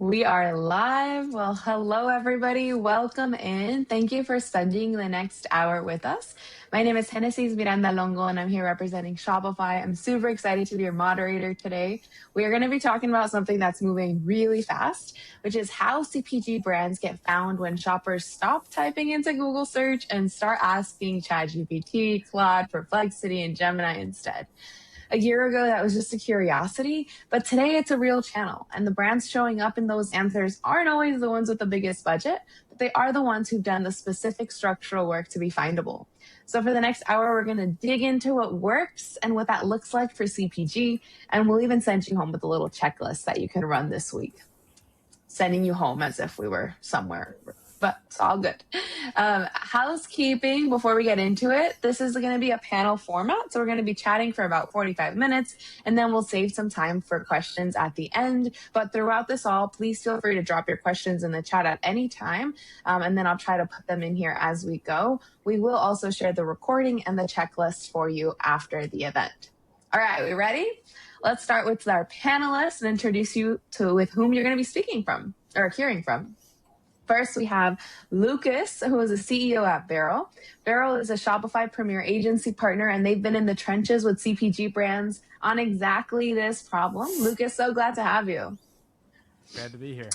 We are live. Well, hello, everybody. Welcome in. Thank you for spending the next hour with us. My name is Genesis Miranda Longo, and I'm here representing Shopify. I'm super excited to be your moderator today. We are going to be talking about something that's moving really fast, which is how CPG brands get found when shoppers stop typing into Google search and start asking ChatGPT, Claude, Perplexity, and Gemini instead. A year ago, that was just a curiosity, but today it's a real channel. And the brands showing up in those answers aren't always the ones with the biggest budget, but they are the ones who've done the specific structural work to be findable. So for the next hour, we're going to dig into what works and what that looks like for CPG. And we'll even send you home with a little checklist that you can run this week. Sending you home as if we were somewhere, but it's all good. Housekeeping before we get into it. This is going to be a panel format. So we're going to be chatting for about 45 minutes, and then we'll save some time for questions at the end. But throughout this all, please feel free to drop your questions in the chat at any time, and then I'll try to put them in here as we go. We will also share the recording and the checklist for you after the event. All right, we ready? Let's start with our panelists and introduce you to with whom you're going to be speaking from or hearing from. First, we have Lucas, who is a CEO at Barrel. Barrel is a Shopify Premier agency partner, and they've been in the trenches with CPG brands on exactly this problem. Lucas, so glad to have you. Glad to be here.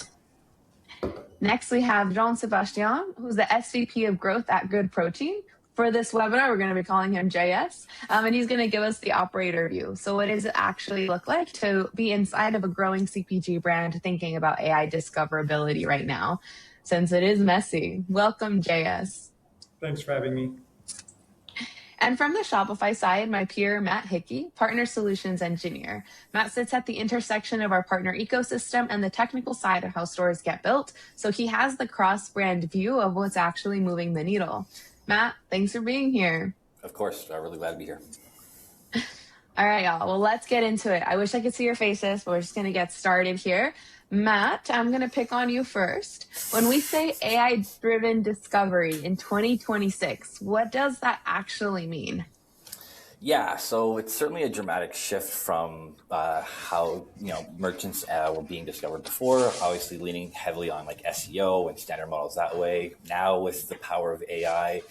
Next, we have Jean-Sebastien, who's the SVP of Growth at Good Protein. For this webinar, we're going to be calling him JS, and he's going to give us the operator view. So what does it actually look like to be inside of a growing CPG brand thinking about AI discoverability right now, since it is messy? Welcome, JS. Thanks for having me. And from the Shopify side, my peer, Matt Hickey, Partner Solutions Engineer. Matt sits at the intersection of our partner ecosystem and the technical side of how stores get built. So he has the cross-brand view of what's actually moving the needle. Matt, thanks for being here. Of course. I'm really glad to be here. All right, y'all. Well, let's get into it. I wish I could see your faces, but we're just going to get started here. Matt, I'm going to pick on you first. When we say AI-driven discovery in 2026, what does that actually mean? Yeah, so it's certainly a dramatic shift from how merchants were being discovered before. Obviously, leaning heavily on like SEO and standard models that way. Now, with the power of AI,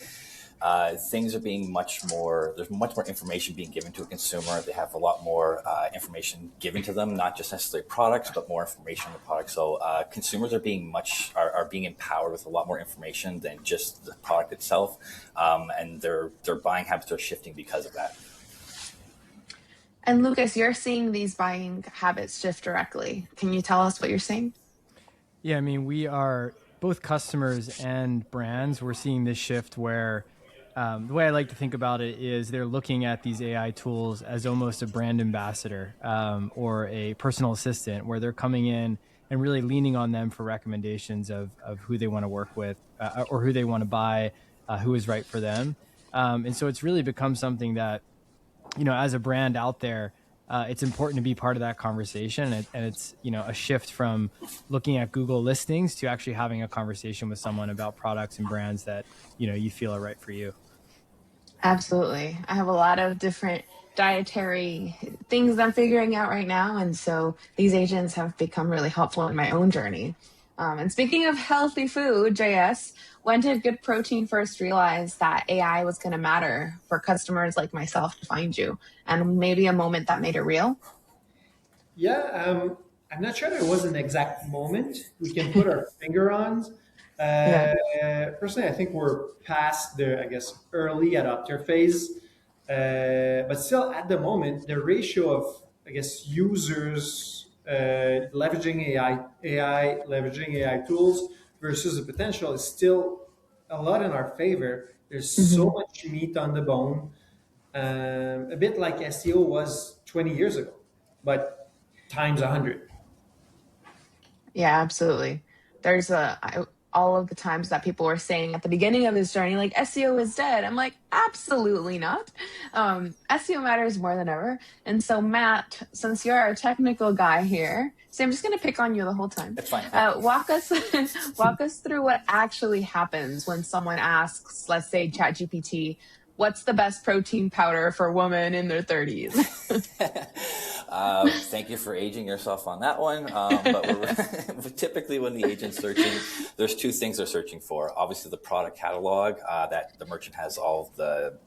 things are being there's much more information being given to a consumer. They have a lot more information given to them, not just necessarily products, but more information on the product. So consumers are being empowered with a lot more information than just the product itself. And their buying habits are shifting because of that. And Lucas, you're seeing these buying habits shift directly. Can you tell us what you're seeing? Yeah, I mean, we are both customers and brands. We're seeing this shift where the way I like to think about it is they're looking at these AI tools as almost a brand ambassador or a personal assistant, where they're coming in and really leaning on them for recommendations of who they want to work with or who they want to buy, who is right for them. And so it's really become something that, as a brand out there, it's important to be part of that conversation. And it's, a shift from looking at Google listings to actually having a conversation with someone about products and brands that, you feel are right for you. Absolutely. I have a lot of different dietary things I'm figuring out right now. And so these agents have become really helpful in my own journey. And speaking of healthy food, JS, when did Good Protein first realize that AI was going to matter for customers like myself to find you? And maybe a moment that made it real? Yeah, I'm not sure there was an exact moment we can put our finger on. Personally, I think we're past the, early adopter phase. But still, at the moment, the ratio of, users leveraging leveraging AI tools versus the potential is still a lot in our favor. There's so much meat on the bone, a bit like SEO was 20 years ago, but times 100. Yeah, absolutely. There's all of the times that people were saying at the beginning of this journey, like SEO is dead. I'm like, absolutely not. SEO matters more than ever. And so Matt, since you're our technical guy here, so I'm just going to pick on you the whole time. That's fine. Walk us through what actually happens when someone asks, let's say ChatGPT, what's the best protein powder for women in their 30s? Thank you for aging yourself on that one. But typically when the agent's searching, there's two things they're searching for. Obviously the product catalog, that the merchant has all of the,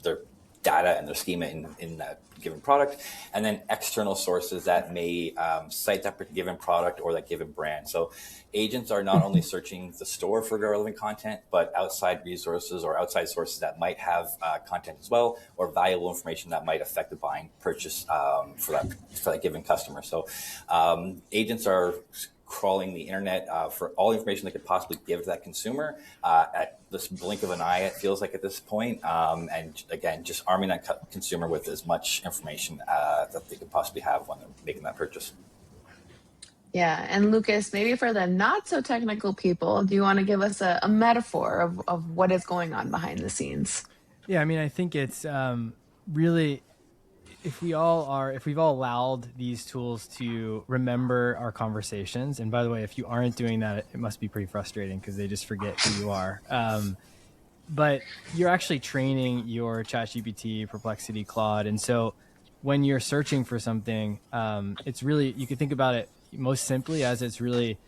their data and their schema in that given product, and then external sources that may cite that given product or that given brand. So agents are not only searching the store for relevant content, but outside resources or outside sources that might have content as well, or valuable information that might affect the buying purchase for that given customer. So agents are crawling the internet for all the information they could possibly give to that consumer at this blink of an eye, it feels like at this point. And again, just arming that consumer with as much information that they could possibly have when they're making that purchase. Yeah. And Lucas, maybe for the not so technical people, do you want to give us a metaphor of what is going on behind the scenes? Yeah, I mean, I think it's really, if we've all allowed these tools to remember our conversations, and by the way, if you aren't doing that, it must be pretty frustrating because they just forget who you are. But you're actually training your ChatGPT, Perplexity, Claude. And so when you're searching for something, it's really, you can think about it most simply as it's really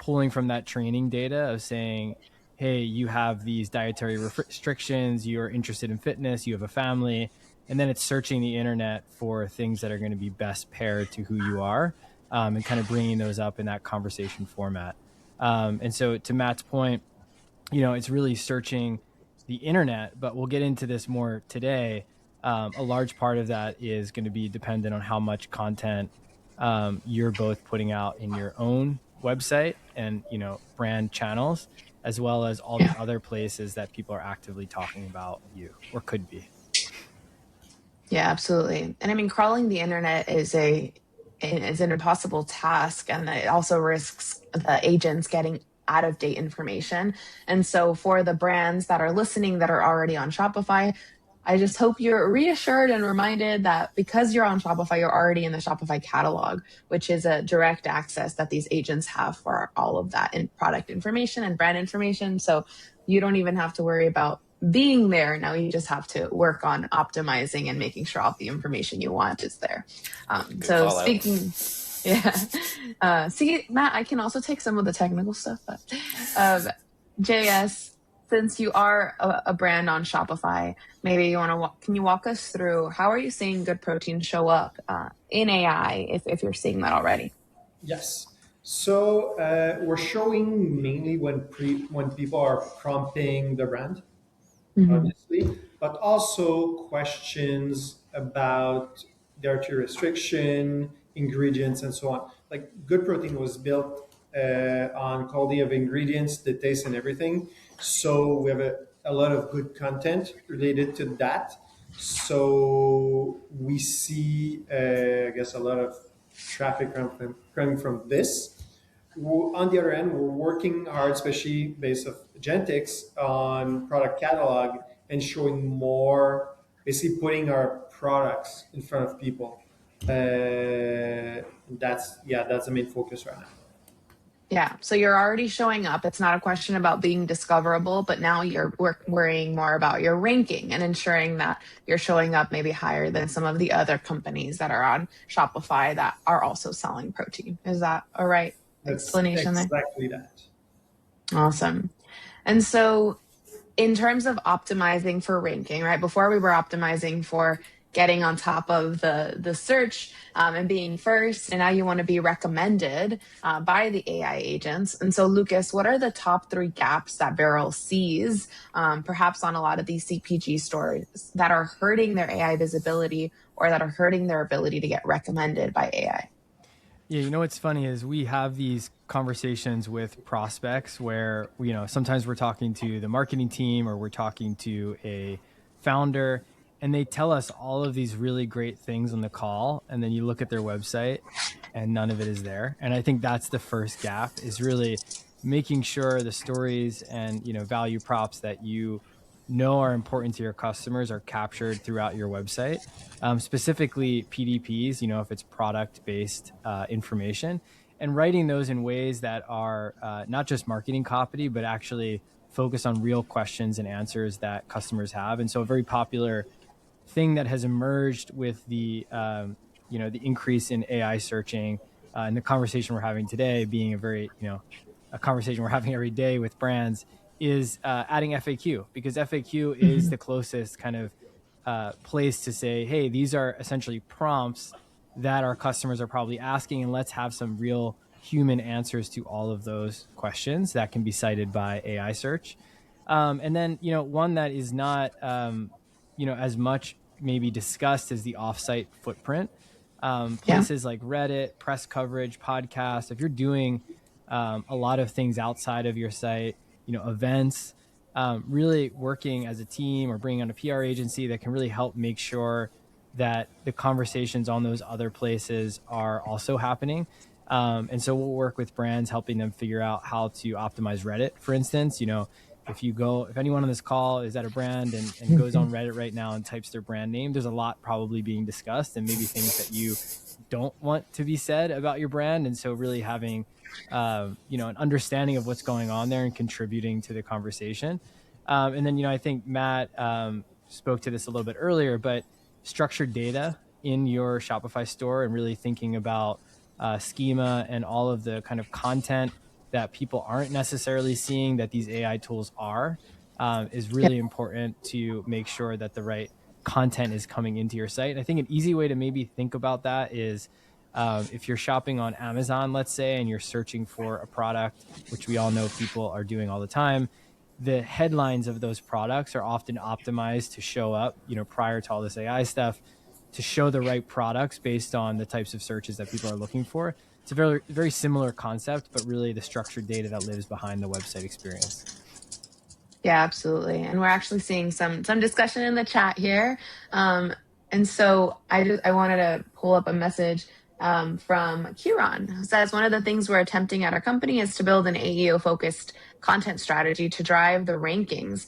pulling from that training data of saying, hey, you have these dietary restrictions, you're interested in fitness, you have a family, and then it's searching the internet for things that are going to be best paired to who you are, and kind of bringing those up in that conversation format. And so to Matt's point, it's really searching the internet, but we'll get into this more today. A large part of that is going to be dependent on how much content you're both putting out in your own website and, brand channels, as well as all the other places that people are actively talking about you or could be. Yeah, absolutely. And I mean, crawling the internet is an impossible task, and it also risks the agents getting out of date information. And so for the brands that are listening that are already on Shopify, I just hope you're reassured and reminded that because you're on Shopify, you're already in the Shopify catalog, which is a direct access that these agents have for all of that in product information and brand information. So you don't even have to worry about being there. Now you just have to work on optimizing and making sure all the information you want is there. So speaking... Yeah. See, Matt, I can also take some of the technical stuff. But JS, since you are a brand on Shopify, maybe can you walk us through how are you seeing good protein show up in AI if you're seeing that already? Yes. So we're showing mainly when people are prompting the brand, obviously, but also questions about dietary restriction, ingredients, and so on. Like good protein was built on quality of ingredients, the taste, and everything. So we have a lot of good content related to that. So we see, I guess, a lot of traffic coming from this. On the other end, we're working hard, especially based of Genetics, on product catalog and showing more, basically putting our products in front of people. That's the main focus right now. Yeah, so you're already showing up. It's not a question about being discoverable, but now you're worrying more about your ranking and ensuring that you're showing up maybe higher than some of the other companies that are on Shopify that are also selling protein. Is that a right explanation there? Exactly that. Awesome. And so in terms of optimizing for ranking, right? Before we were optimizing for getting on top of the search and being first, and now you want to be recommended by the AI agents. And so, Lucas, what are the top 3 gaps that Barrel sees, perhaps on a lot of these CPG stores that are hurting their AI visibility or that are hurting their ability to get recommended by AI? Yeah, what's funny is we have these conversations with prospects where, sometimes we're talking to the marketing team or we're talking to a founder, and they tell us all of these really great things on the call, and then you look at their website and none of it is there. And I think that's the first gap, is really making sure the stories and value props that you know are important to your customers are captured throughout your website, specifically PDPs, if it's product-based information, and writing those in ways that are not just marketing copy, but actually focus on real questions and answers that customers have. And so a very popular thing that has emerged with the the increase in AI searching and the conversation we're having today being a conversation we're having every day with brands is adding FAQ, because FAQ is the closest kind of place to say, hey, these are essentially prompts that our customers are probably asking, and let's have some real human answers to all of those questions that can be cited by AI search. And then, one that is not, as much maybe discussed as the offsite footprint. Places like Reddit, press coverage, podcasts, if you're doing a lot of things outside of your site, events, really working as a team or bringing on a PR agency that can really help make sure that the conversations on those other places are also happening. And so we'll work with brands, helping them figure out how to optimize Reddit, for instance. If anyone on this call is at a brand and goes on Reddit right now and types their brand name, there's a lot probably being discussed, and maybe things that you don't want to be said about your brand. And so really having, an understanding of what's going on there and contributing to the conversation. And then, I think Matt spoke to this a little bit earlier, but structured data in your Shopify store and really thinking about schema and all of the kind of content that people aren't necessarily seeing that these AI tools are, is really important to make sure that the right content is coming into your site. And I think an easy way to maybe think about that is if you're shopping on Amazon, let's say, and you're searching for a product, which we all know people are doing all the time, the headlines of those products are often optimized to show up, prior to all this AI stuff, to show the right products based on the types of searches that people are looking for. It's a very, very similar concept, but really the structured data that lives behind the website experience. Yeah, absolutely. And we're actually seeing some discussion in the chat here. And so I wanted to pull up a message from Kieran, who says, one of the things we're attempting at our company is to build an AEO-focused content strategy to drive the rankings.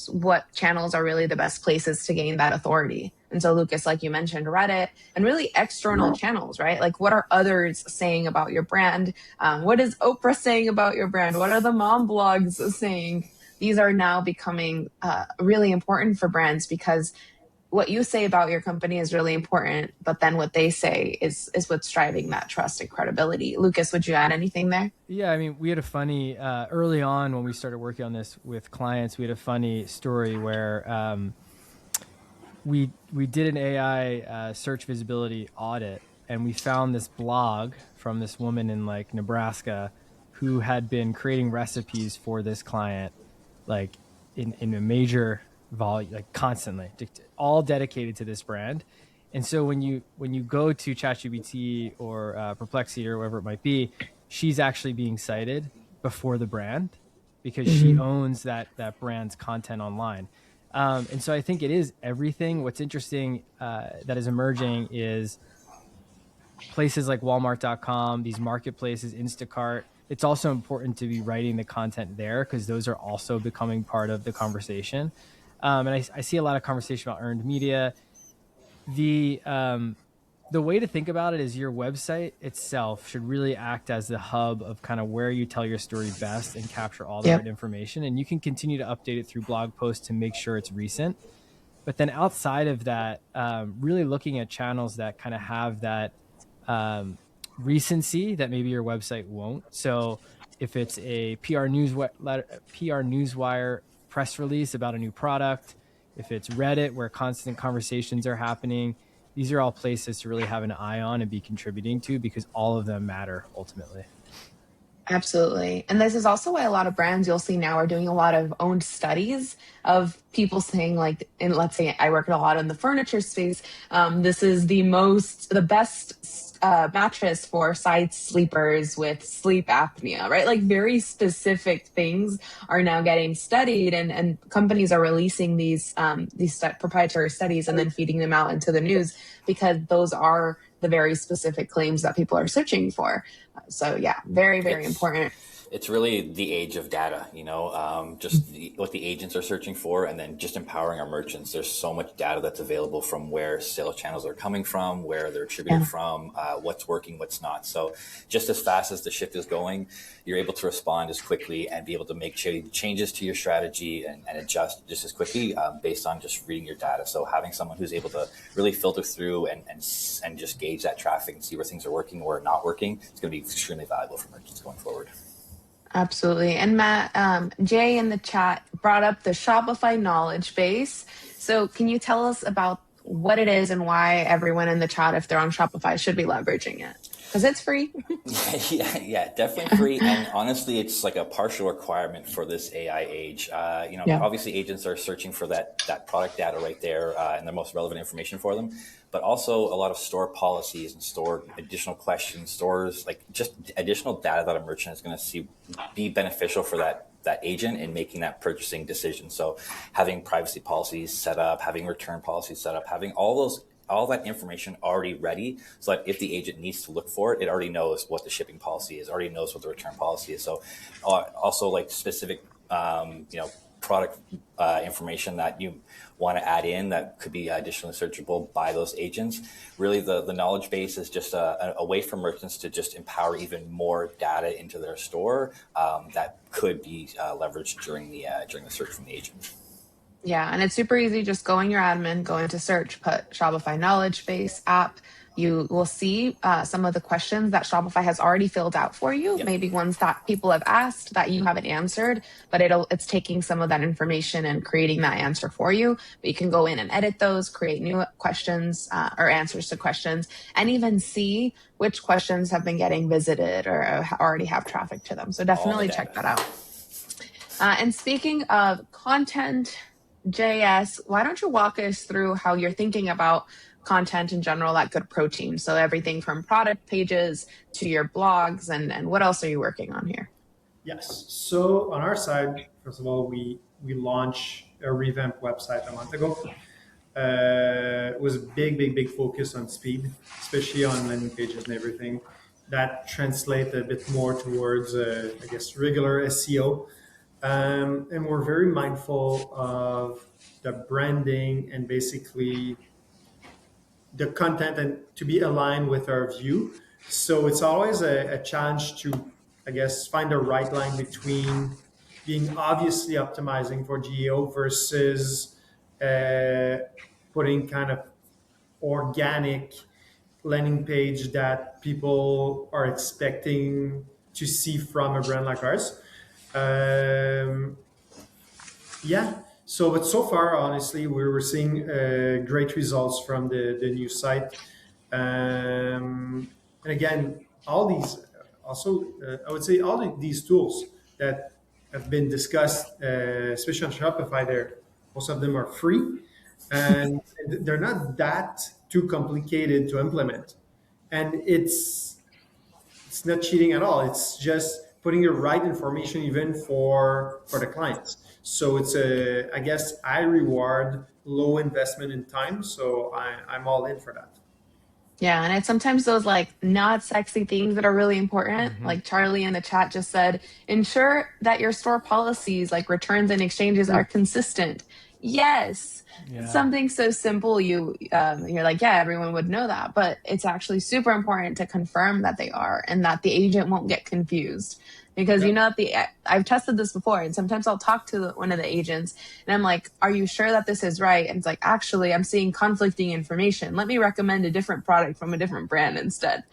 What channels are really the best places to gain that authority? And so, Lucas, like you mentioned, Reddit and really external channels, right? Like, what are others saying about your brand? What is Oprah saying about your brand? What are the mom blogs saying? These are now becoming really important for brands, because what you say about your company is really important, but then what they say is what's driving that trust and credibility. Lucas, would you add anything there? Yeah, I mean, we had a funny, early on when we started working on this with clients, we had a funny story where we did an AI search visibility audit, and we found this blog from this woman in like Nebraska who had been creating recipes for this client, like in a major volume, like constantly, all dedicated to this brand. And so when you go to ChatGPT or Perplexity or whatever it might be, she's actually being cited before the brand because she owns that brand's content online. And so I think it is everything. What's interesting that is emerging is places like Walmart.com, these marketplaces, Instacart. It's also important to be writing the content there, because those are also becoming part of the conversation. And I see a lot of conversation about earned media. The way to think about it is your website itself should really act as the hub of kind of where you tell your story best and capture all the right information. And you can continue to update it through blog posts to make sure it's recent. But then outside of that, really looking at channels that kind of have that recency that maybe your website won't. So if it's a PR newswire press release about a new product, if it's Reddit where constant conversations are happening, these are all places to really have an eye on and be contributing to, because all of them matter ultimately. Absolutely. And this is also why a lot of brands you'll see now are doing a lot of owned studies of people saying, like, and let's say I work a lot in the furniture space. This is the best mattress for side sleepers with sleep apnea, right? Like, very specific things are now getting studied, and companies are releasing these proprietary studies and then feeding them out into the news, because those are the very specific claims that people are searching for. So yeah, very, very important. It's really the age of data, what the agents are searching for, and then just empowering our merchants. There's so much data that's available from where sales channels are coming from, where they're attributed from, what's working, what's not. So just as fast as the shift is going, you're able to respond as quickly and be able to make changes to your strategy and adjust just as quickly based on just reading your data. So having someone who's able to really filter through and just gauge that traffic and see where things are working or not working, it's going to be extremely valuable for merchants going forward. Absolutely. And Matt, Jay in the chat brought up the Shopify knowledge base. So can you tell us about what it is and why everyone in the chat, if they're on Shopify, should be leveraging it? Because it's free. yeah, definitely free. And honestly, it's like a partial requirement for this AI age. Obviously agents are searching for that product data right there and the most relevant information for them. But also a lot of store policies and store additional questions, stores, like just additional data that a merchant is going to be beneficial for that agent in making that purchasing decision. So having privacy policies set up, having return policies set up, having all that information already ready, so that if the agent needs to look for it, it already knows what the shipping policy is, already knows what the return policy is. So also like specific, product information that you want to add in that could be additionally searchable by those agents. Really, the knowledge base is just a way for merchants to just empower even more data into their store that could be leveraged during the search from the agent. Yeah, and it's super easy. Just go in your admin, go into search, put Shopify knowledge base app. You will see some of the questions that Shopify has already filled out for you, maybe ones that people have asked that you haven't answered, but it's taking some of that information and creating that answer for you. But you can go in and edit those, create new questions or answers to questions, and even see which questions have been getting visited or already have traffic to them. So definitely check that out. And speaking of content, JS, why don't you walk us through how you're thinking about content in general at Good Protein? So everything from product pages to your blogs, and what else are you working on here? Yes. So on our side, first of all, we launched a revamped website a month ago. It was a big focus on speed, especially on landing pages and everything. That translates a bit more towards, regular SEO. And we're very mindful of the branding and basically the content and to be aligned with our view. So it's always a challenge to, find the right line between being obviously optimizing for GEO versus putting kind of organic landing page that people are expecting to see from a brand like ours. But so far, honestly, we were seeing great results from the new site. And again, all these I would say all these tools that have been discussed, especially on Shopify, most of them are free, and they're not that too complicated to implement. And it's not cheating at all. It's just putting the right information even for the clients. So it's I reward low investment in time. So I'm all in for that. Yeah, and it's sometimes those like not sexy things that are really important. Mm-hmm. Like Charlie in the chat just said, ensure that your store policies like returns and exchanges are consistent. Yes. Yeah. Something so simple, you're like, yeah, everyone would know that, but it's actually super important to confirm that they are and that the agent won't get confused. Because I've tested this before, and sometimes I'll talk to one of the agents and I'm like, are you sure that this is right? And it's like, actually, I'm seeing conflicting information. Let me recommend a different product from a different brand instead.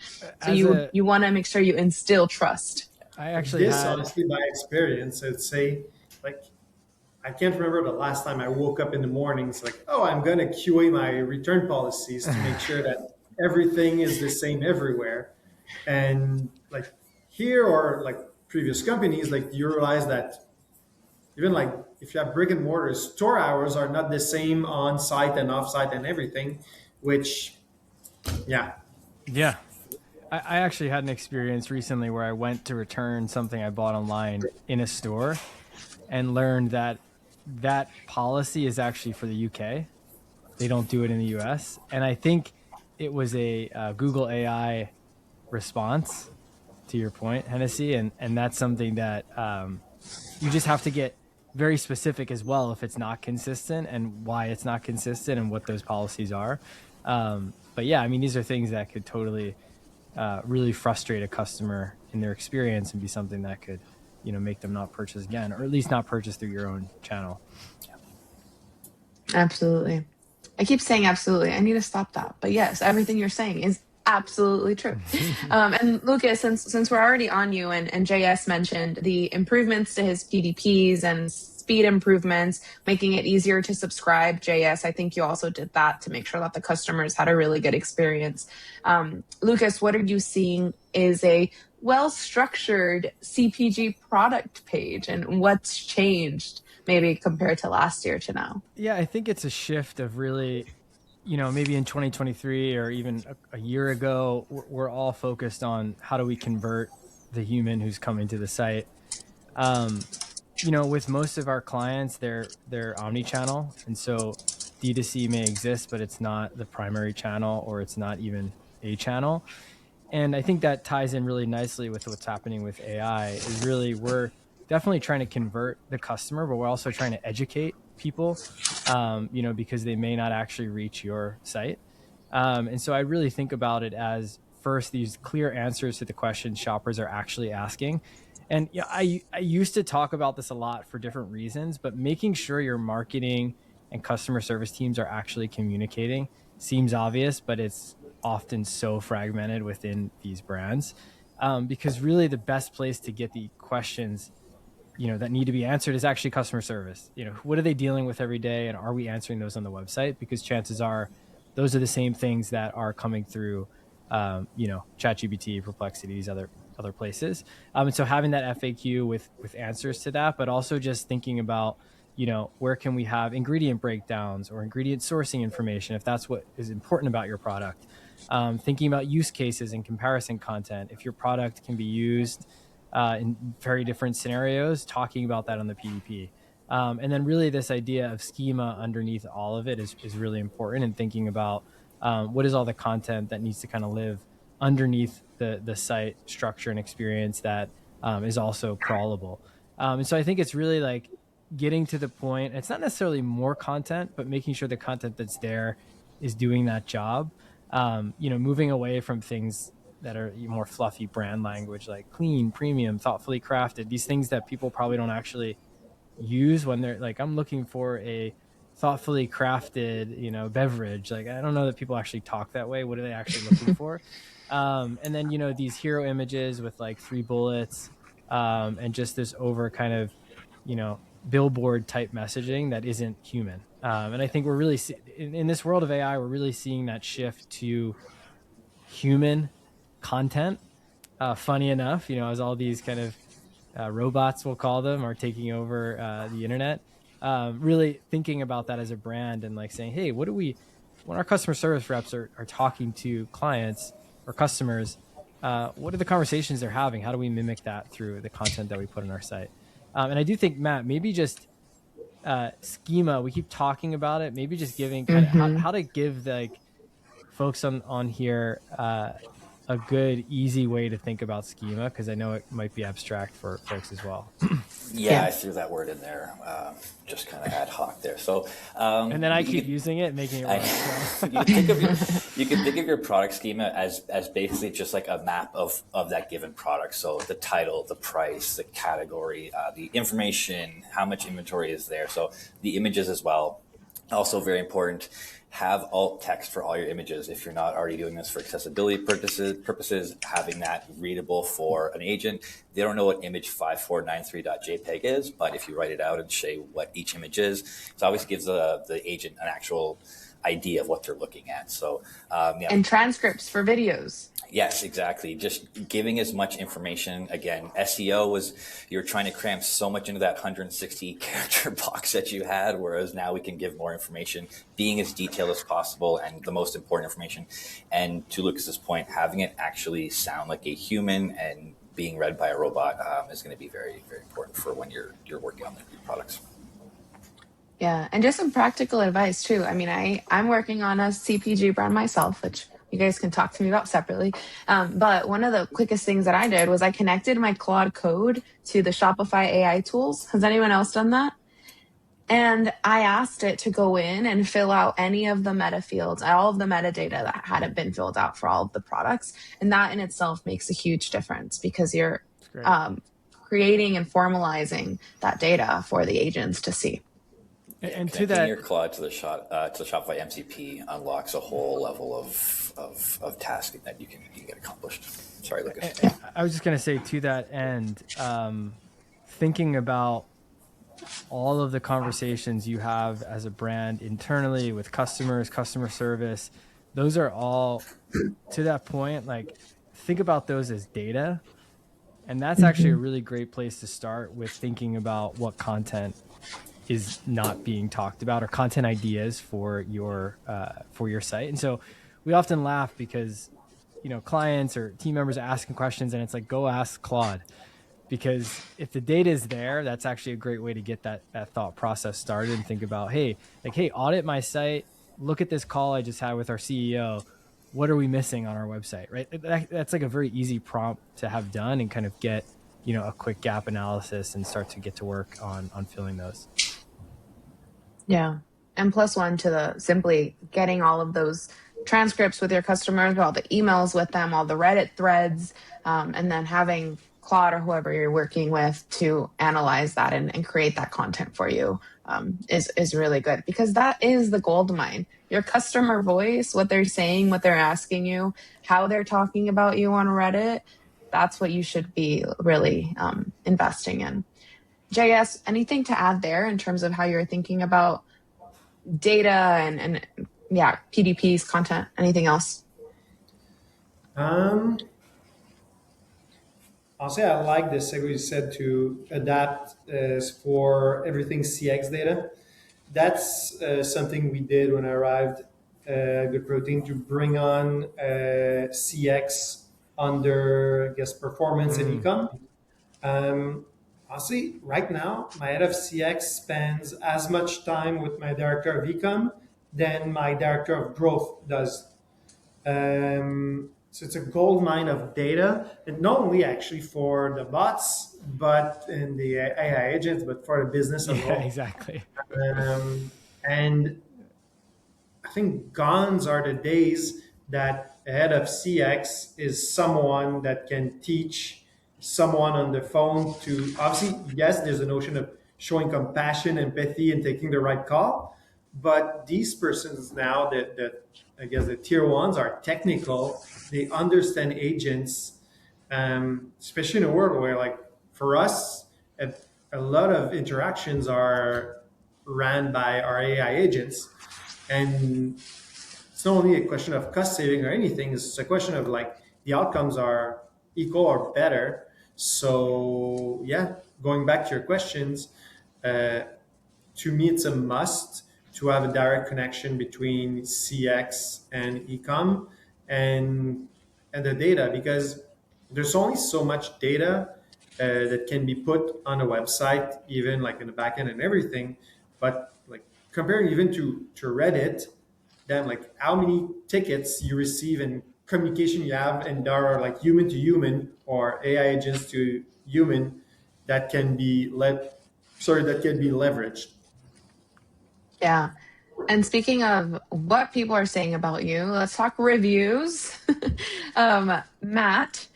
So you want to make sure you instill trust. Honestly, by experience, I'd say, like, I can't remember the last time I woke up in the morning. It's like, oh, I'm going to QA my return policies to make sure that everything is the same everywhere. And like here or like previous companies, like you realize that even like if you have brick and mortar, store hours are not the same on site and off site and everything, which, yeah. I actually had an experience recently where I went to return something I bought online in a store and learned that policy is actually for the UK. They don't do it in the US. And I think it was a Google AI response, to your point, Hennessy, and that's something that you just have to get very specific as well if it's not consistent and why it's not consistent and what those policies are. But yeah, I mean, these are things that could totally really frustrate a customer in their experience and be something that could, make them not purchase again, or at least not purchase through your own channel. Absolutely. I keep saying absolutely. I need to stop that. But yes, everything you're saying is absolutely true. And Lucas, since we're already on you, and JS mentioned the improvements to his PDPs and speed improvements, making it easier to subscribe. JS, I think you also did that to make sure that the customers had a really good experience. Lucas, what are you seeing is a well-structured CPG product page, and what's changed maybe compared to last year to now? Yeah, I think it's a shift of really, maybe in 2023 or even a year ago, we're all focused on how do we convert the human who's coming to the site. With most of our clients, they're omni-channel, and so D2C may exist, but it's not the primary channel, or it's not even a channel. And I think that ties in really nicely with what's happening with AI. Is really, we're definitely trying to convert the customer, but we're also trying to educate people, because they may not actually reach your site. And so I really think about it as, first, these clear answers to the questions shoppers are actually asking. And I used to talk about this a lot for different reasons, but making sure your marketing and customer service teams are actually communicating seems obvious, but it's often so fragmented within these brands, because really the best place to get the questions that need to be answered is actually customer service. What are they dealing with every day, and are we answering those on the website? Because chances are those are the same things that are coming through ChatGPT, Perplexity, these other places. And so having that FAQ with answers to that, but also just thinking about where can we have ingredient breakdowns or ingredient sourcing information if that's what is important about your product. Thinking about use cases and comparison content. If your product can be used in very different scenarios, talking about that on the PDP. And then really this idea of schema underneath all of it is really important, and thinking about what is all the content that needs to kind of live underneath the site structure and experience that is also crawlable. And so I think it's really like getting to the point. It's not necessarily more content, but making sure the content that's there is doing that job. Moving away from things that are more fluffy brand language, like clean, premium, thoughtfully crafted, these things that people probably don't actually use when they're like, I'm looking for a thoughtfully crafted, beverage. Like, I don't know that people actually talk that way. What are they actually looking for? And then, these hero images with like 3 bullets, and just this over kind of, billboard type messaging that isn't human. And I think we're really, in this world of AI, we're really seeing that shift to human content. Funny enough, as all these kind of robots, we'll call them, are taking over the internet. Really thinking about that as a brand, and like saying, hey, when our customer service reps are talking to clients or customers, what are the conversations they're having? How do we mimic that through the content that we put on our site? And I do think, Matt, maybe just schema, we keep talking about it, maybe just giving kind of how to give like folks on here a good, easy way to think about schema, because I know it might be abstract for folks as well. Yeah, I threw that word in there, just kind of ad hoc there. So, and then I keep using it, making it work. You can think of your product schema as basically just like a map of that given product. So the title, the price, the category, the information, how much inventory is there. So the images as well, also very important. Have alt text for all your images. If you're not already doing this for accessibility purposes, having that readable for an agent. They don't know what image 5493.jpg is, but if you write it out and say what each image is, it obviously gives the agent an actual idea of what they're looking at. So, and transcripts for videos. Yes, exactly. Just giving as much information. Again, SEO was, you're trying to cram so much into that 160 character box that you had, whereas now we can give more information, being as detailed as possible, and the most important information. And to Lucas's point, having it actually sound like a human and being read by a robot is going to be very, very important for when you're working on your products. Yeah, and just some practical advice too. I mean, I'm working on a CPG brand myself, which you guys can talk to me about separately. But one of the quickest things that I did was I connected my Claude code to the Shopify AI tools. Has anyone else done that? And I asked it to go in and fill out any of the meta fields, all of the metadata that hadn't been filled out for all of the products. And that in itself makes a huge difference because you're creating and formalizing that data for the agents to see. And to connecting that, your Claude to the Shopify MCP unlocks a whole level of tasking that you can get accomplished. Sorry, Lucas. I was just going to say to that end, thinking about all of the conversations you have as a brand internally with customers, customer service, those are all, to that point, like think about those as data. And that's actually a really great place to start with thinking about what content is not being talked about or content ideas for your site. And so we often laugh because, clients or team members are asking questions and it's like, go ask Claude. Because if the data is there, that's actually a great way to get that thought process started and think about, hey, audit my site, look at this call I just had with our CEO. What are we missing on our website, right? That's like a very easy prompt to have done and kind of get, a quick gap analysis and start to get to work on filling those. Yeah. And plus one to the simply getting all of those transcripts with your customers, all the emails with them, all the Reddit threads, and then having Claude or whoever you're working with to analyze that and create that content for you is really good, because that is the gold mine. Your customer voice, what they're saying, what they're asking you, how they're talking about you on Reddit, that's what you should be really investing in. JS, anything to add there in terms of how you're thinking about data and PDPs, content, anything else? I'll say I like the segue you said to adapt for everything CX data. That's something we did when I arrived at Good Protein, to bring on CX under, I guess, performance and e-com. Honestly, right now, my head of CX spends as much time with my director of e-com than my director of growth does. So it's a gold mine of data, and not only actually for the bots, but in the AI agents, but for the business as well. Exactly. And I think gone are the days that the head of CX is someone that can teach someone on the phone to, obviously, yes, there's a notion of showing compassion, empathy, and taking the right call. But these persons now that I guess the tier ones are technical, they understand agents, especially in a world where, like, for us, a lot of interactions are ran by our AI agents. And it's not only a question of cost saving or anything, it's a question of like the outcomes are equal or better. So yeah, going back to your questions, to me, it's a must to have a direct connection between CX and ecom and the data, because there's only so much data that can be put on a website, even like in the backend and everything. But like comparing even to Reddit, then like how many tickets you receive and communication you have, and there are like human to human or AI agents to human that can be leveraged. Yeah. And speaking of what people are saying about you, let's talk reviews. Matt,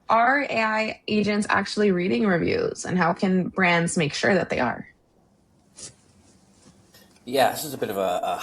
are AI agents actually reading reviews, and how can brands make sure that they are? Yeah, this is a bit of a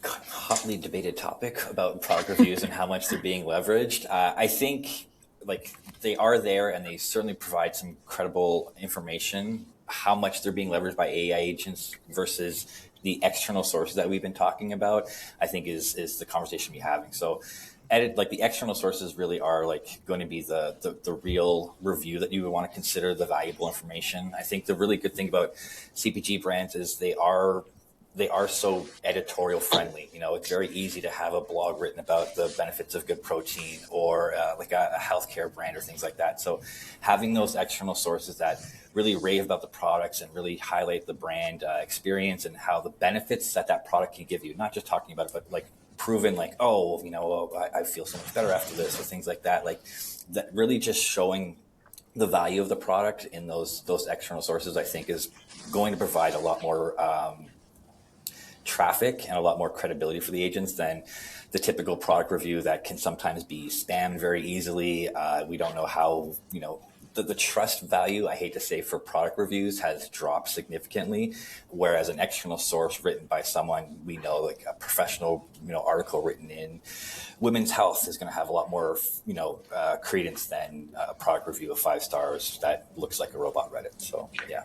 hotly debated topic about product reviews and how much they're being leveraged. I think like they are there, and they certainly provide some credible information. How much they're being leveraged by AI agents versus the external sources that we've been talking about, I think is the conversation we're having. So like the external sources really are like going to be the real review that you would want to consider, the valuable information. I think the really good thing about CPG brands is they are so editorial friendly. It's very easy to have a blog written about the benefits of good protein, or like a healthcare brand or things like that. So having those external sources that really rave about the products and really highlight the brand experience and how the benefits that product can give you, not just talking about it, but like proven like, oh, I feel so much better after this, or things like that. Like that really just showing the value of the product in those external sources, I think, is going to provide a lot more traffic and a lot more credibility for the agents than the typical product review that can sometimes be spammed very easily. We don't know how, the trust value, I hate to say, for product reviews has dropped significantly, whereas an external source written by someone we know, like a professional, article written in women's health, is going to have a lot more, credence than a product review of 5 stars that looks like a robot Reddit. So, yeah.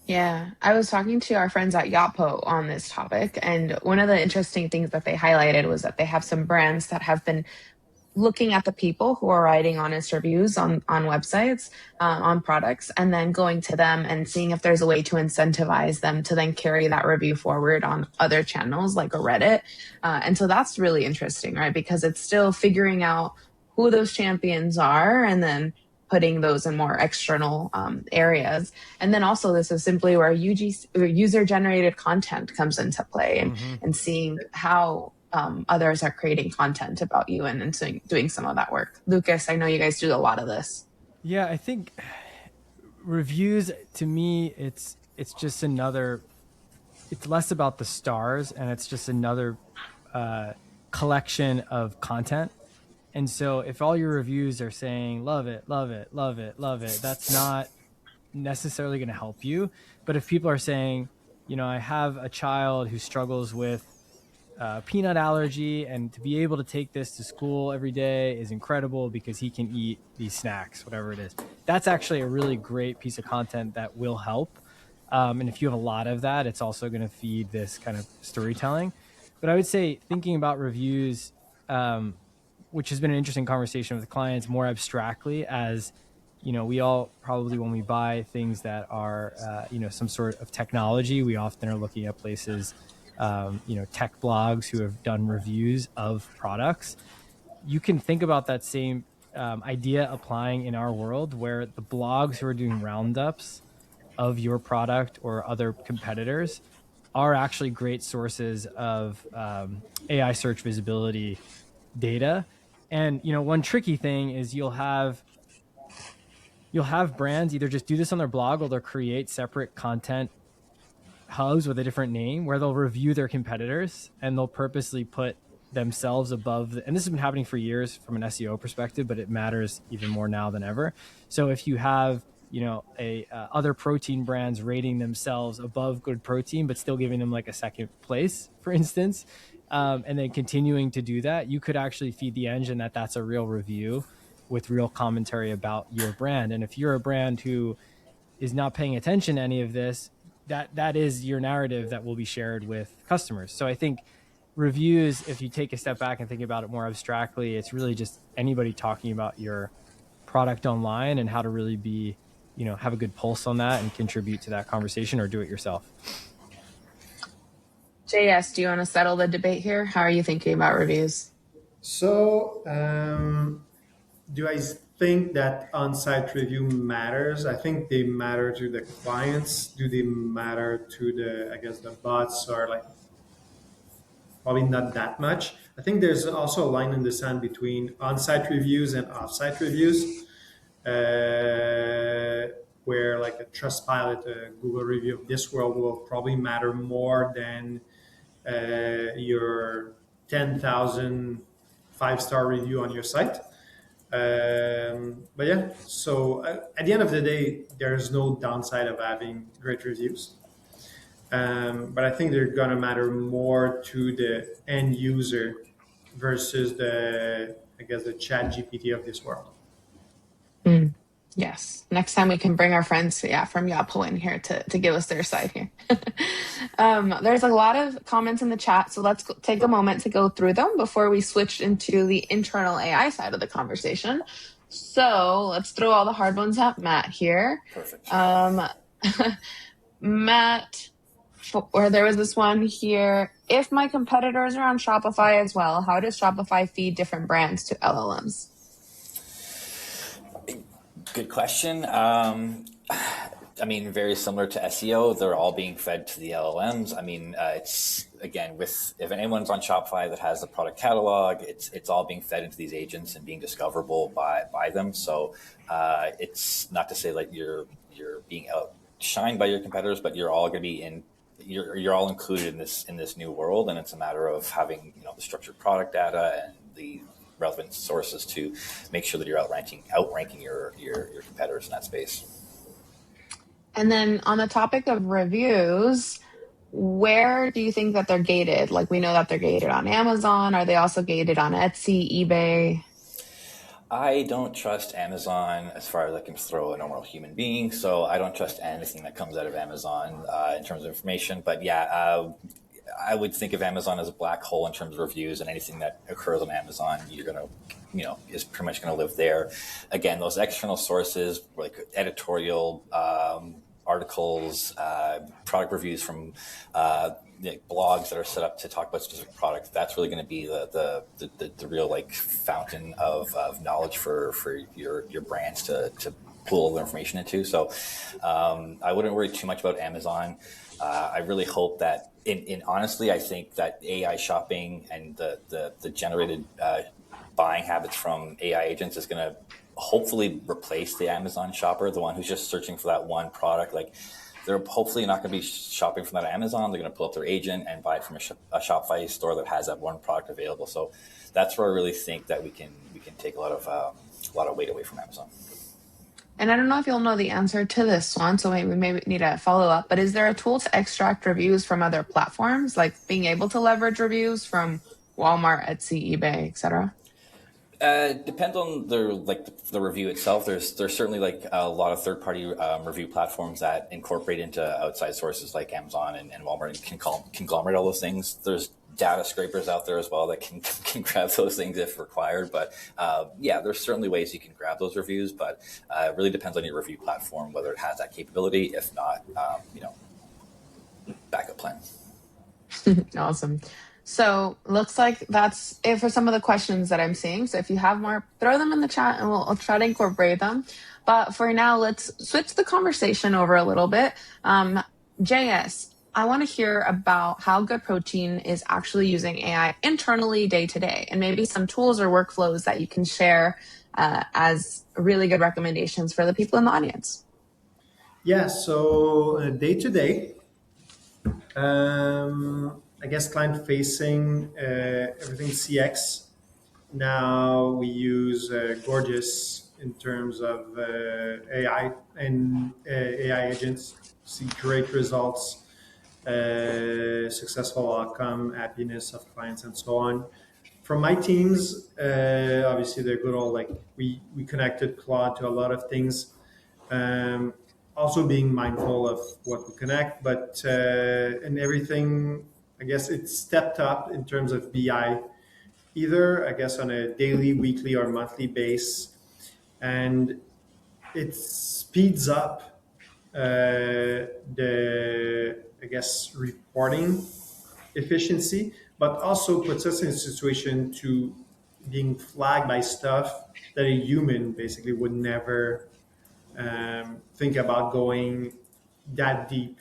Yeah, I was talking to our friends at Yapo on this topic, and one of the interesting things that they highlighted was that they have some brands that have been looking at the people who are writing honest reviews on websites, on products, and then going to them and seeing if there's a way to incentivize them to then carry that review forward on other channels like a Reddit. And so that's really interesting, right? Because it's still figuring out who those champions are and then putting those in more external areas. And then also this is simply where user generated content comes into play, and seeing how others are creating content about you and doing some of that work. Lucas, I know you guys do a lot of this. Yeah, I think reviews, to me, it's just another, it's less about the stars, and it's just another collection of content. And so if all your reviews are saying, love it, love it, love it, love it, that's not necessarily going to help you. But if people are saying, I have a child who struggles with peanut allergy, and to be able to take this to school every day is incredible because he can eat these snacks, whatever it is, that's actually a really great piece of content that will help. And if you have a lot of that, it's also going to feed this kind of storytelling. But I would say, thinking about reviews, which has been an interesting conversation with clients more abstractly, as we all probably, when we buy things that are some sort of technology, we often are looking at places, tech blogs who have done reviews of products. You can think about that same idea applying in our world, where the blogs who are doing roundups of your product or other competitors are actually great sources of AI search visibility data. And one tricky thing is you'll have brands either just do this on their blog, or they'll create separate content hubs with a different name where they'll review their competitors, and they'll purposely put themselves above and this has been happening for years from an SEO perspective, but it matters even more now than ever. So if you have other protein brands rating themselves above good protein, but still giving them like a second place, for instance, and then continuing to do that, you could actually feed the engine that that's a real review with real commentary about your brand. And if you're a brand who is not paying attention to any of this, that is your narrative that will be shared with customers. So I think reviews, if you take a step back and think about it more abstractly, it's really just anybody talking about your product online and how to really be, have a good pulse on that and contribute to that conversation, or do it yourself. JS, do you want to settle the debate here? How are you thinking about reviews? So, do I think that on-site review matters? I think they matter to the clients. Do they matter to the bots, or like probably not that much? I think there's also a line in the sand between on-site reviews and off-site reviews, where like a Trustpilot, a Google review of this world will probably matter more than your 10,000 5-star review on your site. But yeah, so at the end of the day, there's no downside of having great reviews. But I think they're gonna matter more to the end user versus the ChatGPT of this world. Yes. Next time we can bring our friends, from Yapo in here to give us their side here. There's a lot of comments in the chat, so let's take a moment to go through them before we switch into the internal AI side of the conversation. So let's throw all the hard ones at Matt here. Perfect. Matt, or there was this one here. If my competitors are on Shopify as well, how does Shopify feed different brands to LLMs? Good question. I mean, very similar to SEO. They're all being fed to the LLMs. I mean, it's again if anyone's on Shopify that has the product catalog, it's all being fed into these agents and being discoverable by them. So it's not to say like you're being outshined by your competitors, but you're all going to be you're all included in this new world, and it's a matter of having the structured product data and the relevant sources to make sure that you're outranking your competitors in that space. And then on the topic of reviews, where do you think that they're gated? Like, we know that they're gated on Amazon. Are they also gated on Etsy, eBay? I don't trust Amazon as far as I can throw a normal human being. So I don't trust anything that comes out of Amazon in terms of information. But yeah, I would think of Amazon as a black hole in terms of reviews, and anything that occurs on Amazon, you're going to, is pretty much going to live there. Again, those external sources like editorial articles, product reviews from blogs that are set up to talk about specific products. That's really going to be the real like fountain of knowledge for your brands to pull the information into. So I wouldn't worry too much about Amazon. I really hope that honestly, I think that AI shopping and the generated buying habits from AI agents is going to hopefully replace the Amazon shopper, the one who's just searching for that one product. Like, they're hopefully not going to be shopping from that Amazon. They're going to pull up their agent and buy it from a Shopify store that has that one product available. So that's where I really think that we can take a lot of weight away from Amazon. And I don't know if you'll know the answer to this one, so maybe we need a follow up. But is there a tool to extract reviews from other platforms, like being able to leverage reviews from Walmart, Etsy, eBay, etc.? Depends on the review itself. There's certainly like a lot of third-party review platforms that incorporate into outside sources like Amazon and Walmart and can conglomerate all those things. There's data scrapers out there as well that can grab those things if required. But yeah, there's certainly ways you can grab those reviews, but it really depends on your review platform, whether it has that capability. If not, backup plan. Awesome. So looks like that's it for some of the questions that I'm seeing. So if you have more, throw them in the chat and I'll try to incorporate them. But for now, let's switch the conversation over a little bit. JS, I want to hear about how Good Protein is actually using AI internally day to day, and maybe some tools or workflows that you can share as really good recommendations for the people in the audience. Yeah, so day to day, I guess client facing, everything CX. Now we use Gorgeous in terms of AI and AI agents. See great results, successful outcome, happiness of clients, and so on. From my teams, obviously they're good. All like we connected Claude to a lot of things. Also being mindful of what we connect, but and everything, I guess it's stepped up in terms of BI, either I guess on a daily, weekly, or monthly base, and it speeds up the I guess reporting efficiency, but also puts us in a situation to being flagged by stuff that a human basically would never think about going that deep.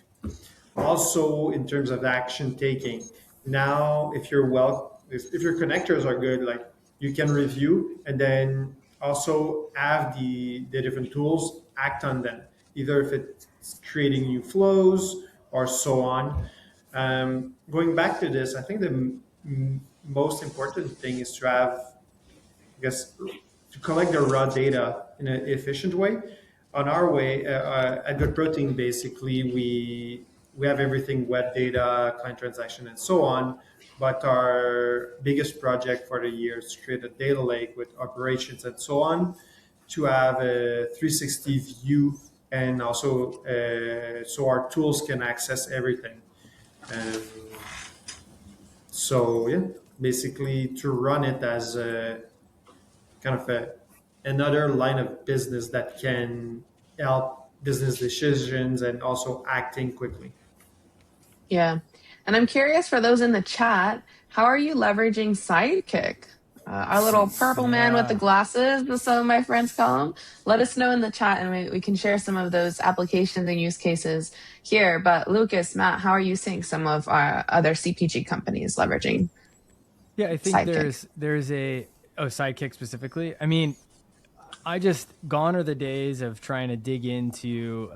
Also, in terms of action taking, now if your connectors are good, like you can review and then also have the different tools act on them, either if it's creating new flows or so on. Going back to this, I think the most important thing is to have, I guess, to collect the raw data in an efficient way. On our way at Good Protein, basically we have everything: web data, client transaction, and so on. But our biggest project for the year is to create a data lake with operations and so on, to have a 360 view, and also so our tools can access everything. So yeah, basically to run it as a kind of another line of business that can help business decisions and also acting quickly. Yeah. And I'm curious, for those in the chat, how are you leveraging Sidekick? our little purple man with the glasses, as some of my friends call him. Let us know in the chat, and we can share some of those applications and use cases here. But Lucas, Matt, how are you seeing some of our other CPG companies leveraging Yeah, I think Sidekick? there's a Sidekick specifically. I mean, gone are the days of trying to dig into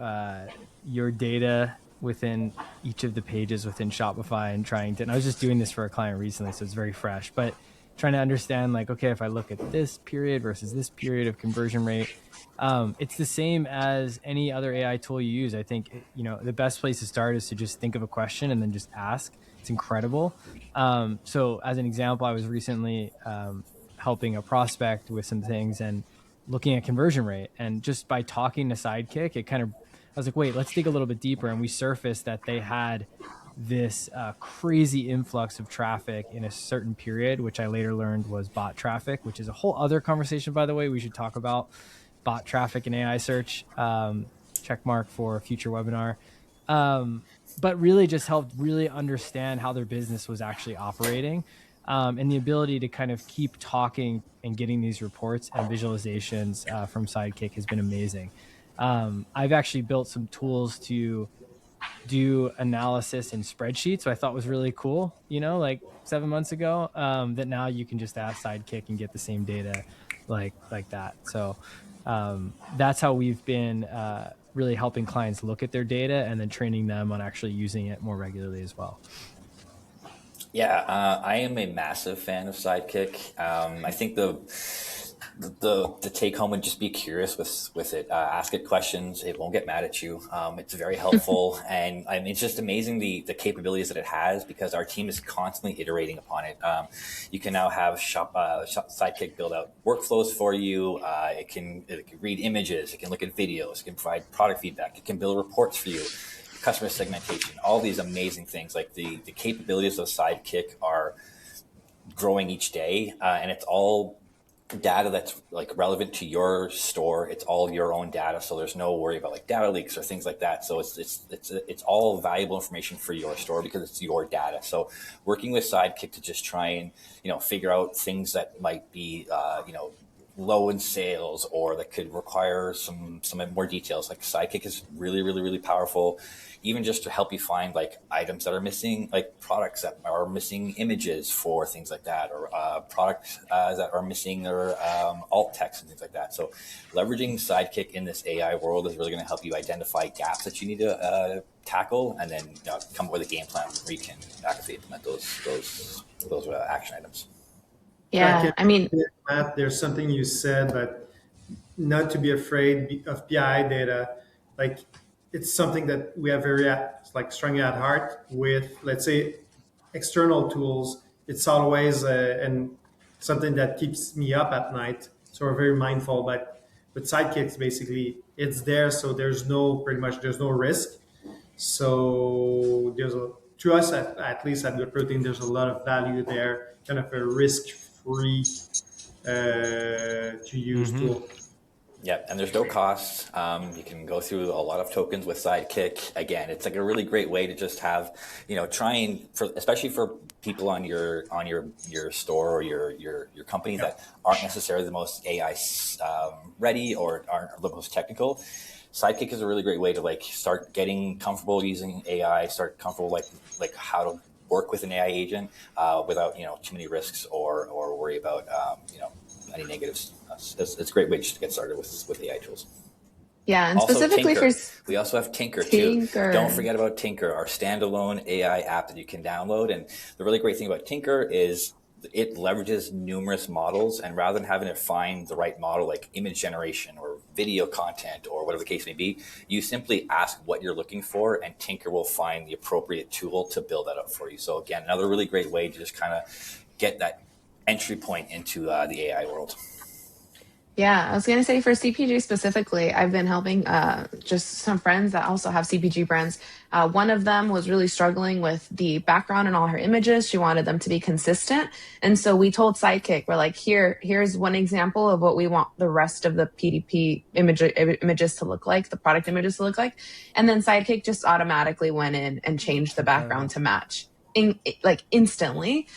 your data within each of the pages within Shopify and I was just doing this for a client recently, so it's very fresh, but trying to understand like, okay, if I look at this period versus this period of conversion rate, it's the same as any other AI tool you use. I think, the best place to start is to just think of a question and then just ask. It's incredible. So as an example, I was recently helping a prospect with some things and looking at conversion rate, and just by talking to Sidekick, I was like, wait, let's dig a little bit deeper. And we surfaced that they had this crazy influx of traffic in a certain period, which I later learned was bot traffic, which is a whole other conversation, by the way. We should talk about bot traffic and AI search. Check mark for a future webinar. But really just helped really understand how their business was actually operating. And the ability to kind of keep talking and getting these reports and visualizations from Sidekick has been amazing. I've actually built some tools to do analysis in spreadsheets, so I thought was really cool, like 7 months ago, that now you can just ask Sidekick and get the same data like that. So that's how we've been really helping clients look at their data and then training them on actually using it more regularly as well. Yeah, I am a massive fan of Sidekick. I think the take home would just be curious with it. Ask it questions. It won't get mad at you. It's very helpful, and I mean, it's just amazing the capabilities that it has, because our team is constantly iterating upon it. You can now have Sidekick build out workflows for you. It can read images. It can look at videos. It can provide product feedback. It can build reports for you. Customer segmentation, all these amazing things. Like the capabilities of Sidekick are growing each day, and it's all data that's like relevant to your store. It's all your own data, so there's no worry about like data leaks or things like that. So it's all valuable information for your store because it's your data. So working with Sidekick to just try and figure out things that might be low in sales or that could require some more details. Like Sidekick is really, really, really powerful, even just to help you find like items that are missing, like products that are missing images for things like that, or products that are missing their alt text and things like that. So leveraging Sidekick in this AI world is really going to help you identify gaps that you need to tackle, and then come up with a game plan where you can actively implement those action items. Yeah, I mean, Matt, there's something you said, but not to be afraid of PI data. Like, it's something that we have very strongly at heart with, let's say, external tools. It's always and something that keeps me up at night. So we're very mindful. But with Sidekicks, basically, it's there, so there's no risk. So to us, at least at Good Protein, there's a lot of value there, kind of a risk-free to use tool. Yep, and there's no cost. You can go through a lot of tokens with Sidekick. Again, it's like a really great way to just have, especially for people on your store or your company that aren't necessarily the most AI ready or aren't the most technical. Sidekick is a really great way to like start getting comfortable using AI, start comfortable like how to work with an AI agent without too many risks or worry about any negatives. It's a great way just to get started with AI tools. Yeah, and also, specifically Tinker. for We also have Tinker too. Don't forget about Tinker, our standalone AI app that you can download. And the really great thing about Tinker is it leverages numerous models, and rather than having to find the right model, like image generation or video content or whatever the case may be, you simply ask what you're looking for, and Tinker will find the appropriate tool to build that up for you. So again, another really great way to just kind of get that entry point into the AI world. Yeah, I was going to say for CPG specifically, I've been helping just some friends that also have CPG brands. One of them was really struggling with the background in all her images. She wanted them to be consistent. And so we told Sidekick, we're like, here's one example of what we want the rest of the PDP images to look like, the product images to look like. And then Sidekick just automatically went in and changed the background to match instantly.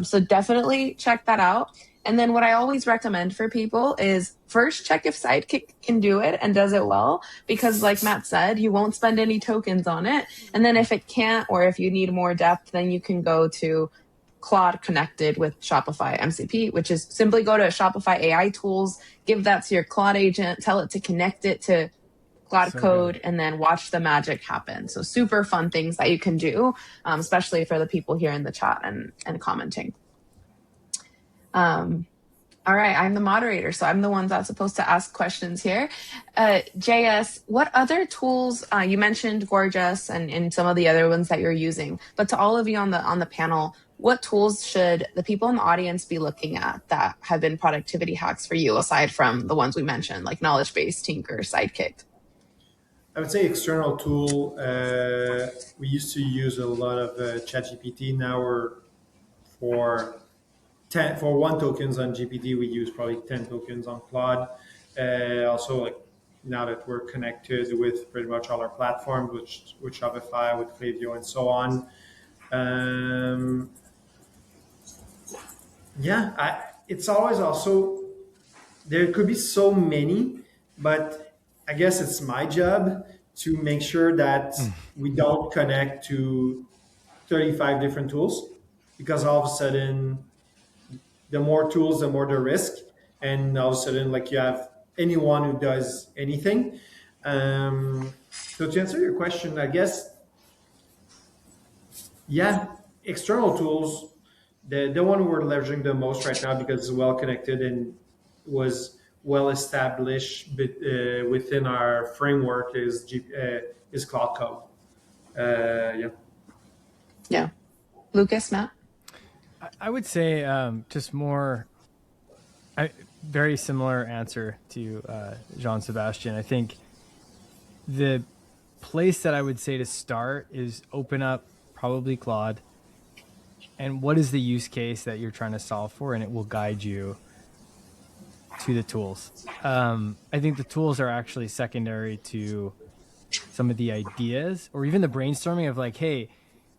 So definitely check that out. And then what I always recommend for people is first check if Sidekick can do it and does it well, because like Matt said, you won't spend any tokens on it. And then if it can't, or if you need more depth, then you can go to Claude connected with Shopify MCP, which is simply go to Shopify AI tools, give that to your Claude agent, tell it to connect it to Claude code, and then watch the magic happen. So super fun things that you can do, especially for the people here in the chat and commenting. All right, I'm the moderator, so I'm the one that's supposed to ask questions here. JS, what other tools, you mentioned Gorgeous and some of the other ones that you're using, but to all of you on the panel, what tools should the people in the audience be looking at that have been productivity hacks for you, aside from the ones we mentioned, like Knowledge Base, Tinker, Sidekick? I would say external tool. We used to use a lot of ChatGPT. Now we're for 1 tokens on GPT, we use probably 10 tokens on Claude. Also, like now that we're connected with pretty much all our platforms, with Shopify, with Klaviyo, and so on. It's always also, there could be so many, but I guess it's my job to make sure that we don't connect to 35 different tools, because all of a sudden, the more tools, the more the risk. And all of a sudden, like, you have anyone who does anything. So to answer your question, I guess, external tools, the one we're leveraging the most right now because it's well connected and was well established within our framework is Cloud Code. Yeah. Lucas, Matt? I would say just more, very similar answer to Jean-Sebastien. I think the place that I would say to start is open up probably Claude, and what is the use case that you're trying to solve for, and it will guide you to the tools. I think the tools are actually secondary to some of the ideas or even the brainstorming of like, hey,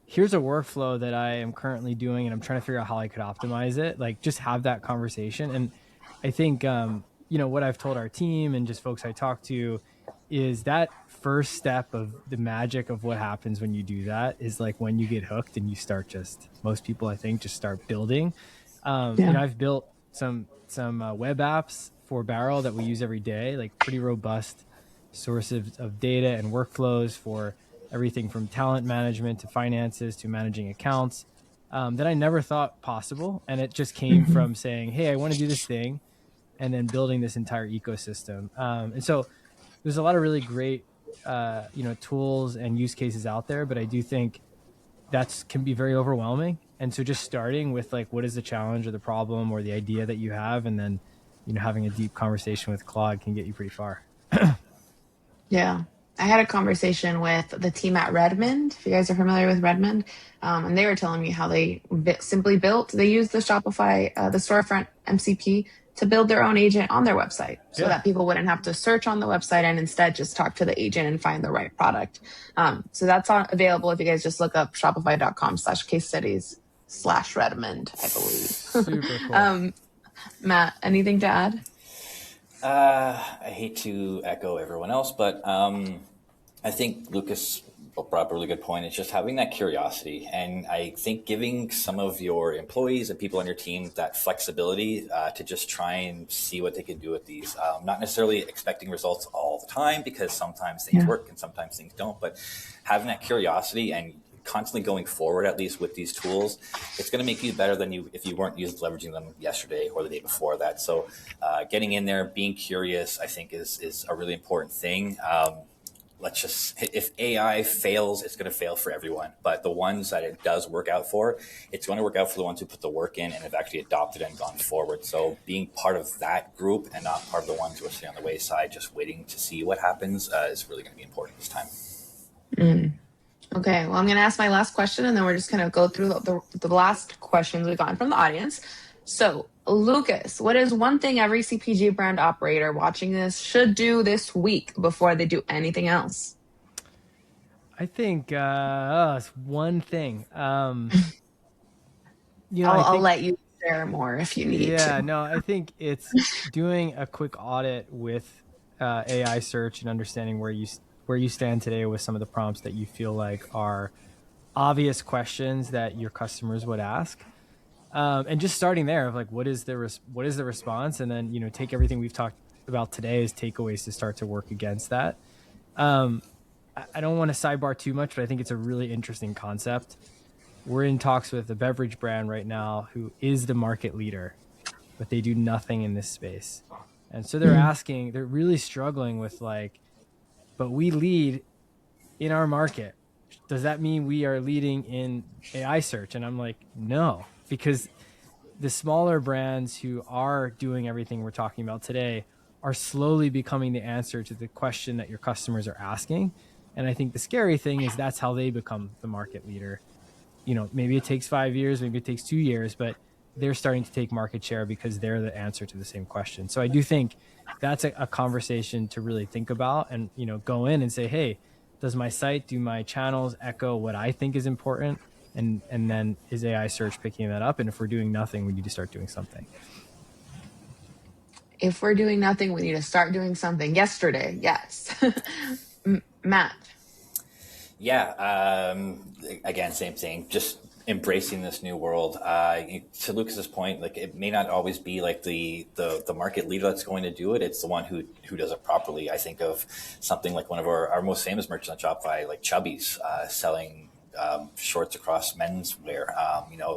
here's a workflow that I am currently doing and I'm trying to figure out how I could optimize it. Like, just have that conversation. And I think, what I've told our team and just folks I talk to is that first step of the magic of what happens when you do that is like when you get hooked and you start most people, I think, just start building. I've built some web apps for Barrel that we use every day, like pretty robust sources of data and workflows for everything from talent management to finances to managing accounts that I never thought possible. And it just came from saying, hey, I want to do this thing, and then building this entire ecosystem. And so there's a lot of really great, tools and use cases out there, but I do think that can be very overwhelming. And so just starting with like, what is the challenge or the problem or the idea that you have? And then, having a deep conversation with Claude can get you pretty far. Yeah. I had a conversation with the team at Redmond, if you guys are familiar with Redmond, and they were telling me how they simply they used the Shopify, the storefront MCP to build their own agent on their website so that people wouldn't have to search on the website and instead just talk to the agent and find the right product. So that's available if you guys just look up shopify.com/case studies/Redmond, I believe. Super cool. Matt, anything to add? I hate to echo everyone else, but I think Lucas brought up a really good point. It's just having that curiosity. And I think giving some of your employees and people on your team that flexibility to just try and see what they can do with these. Not necessarily expecting results all the time, because sometimes things work and sometimes things don't, but having that curiosity and constantly going forward, at least with these tools, it's going to make you better than if you weren't leveraging them yesterday or the day before that. So getting in there, being curious, I think is a really important thing. If AI fails, it's going to fail for everyone. But the ones that it does work out for, it's going to work out for the ones who put the work in and have actually adopted and gone forward. So being part of that group and not part of the ones who are sitting on the wayside, just waiting to see what happens, is really going to be important this time. Okay, well, I'm going to ask my last question, and then we're just going to go through the last questions we've gotten from the audience. So, Lucas, what is one thing every CPG brand operator watching this should do this week before they do anything else? I think it's one thing. I'll let you share more if you need Yeah, to. no, I think it's doing a quick audit with AI search and understanding where you stand today with some of the prompts that you feel like are obvious questions that your customers would ask, and just starting there of like what is the response, and then take everything we've talked about today as takeaways to start to work against that. Um, I don't want to sidebar too much, but I think it's a really interesting concept. We're in talks with a beverage brand right now who is the market leader, but they do nothing in this space. And so they're really struggling with like, but we lead in our market. Does that mean we are leading in AI search? And I'm like, no, because the smaller brands who are doing everything we're talking about today are slowly becoming the answer to the question that your customers are asking. And I think the scary thing is that's how they become the market leader. Maybe it takes 5 years, maybe it takes 2 years, but they're starting to take market share because they're the answer to the same question. So I do think that's a conversation to really think about and, go in and say, hey, does my site, do my channels echo what I think is important? And then is AI search picking that up? And if we're doing nothing, we need to start doing something. If we're doing nothing, we need to start doing something yesterday. Yes. Matt. Yeah. Again, same thing. Just embracing this new world. To Lucas's point, like it may not always be like the market leader that's going to do it. It's the one who does it properly. I think of something like one of our most famous merchants on Shopify, like Chubby's, selling shorts across menswear.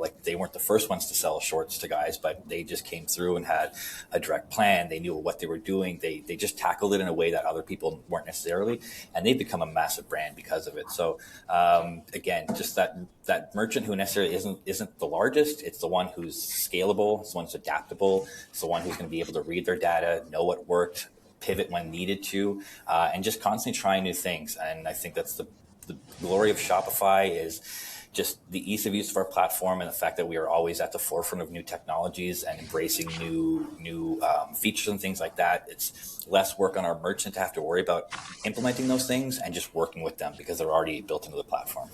Like they weren't the first ones to sell shorts to guys, but they just came through and had a direct plan. They knew what they were doing. They just tackled it in a way that other people weren't necessarily, and they've become a massive brand because of it. So again, just that merchant who necessarily isn't the largest. It's the one who's scalable. It's the one who's adaptable. It's the one who's going to be able to read their data, know what worked, pivot when needed to, and just constantly trying new things. And I think that's the glory of Shopify is just the ease of use of our platform and the fact that we are always at the forefront of new technologies and embracing new features and things like that. It's less work on our merchant to have to worry about implementing those things and just working with them because they're already built into the platform.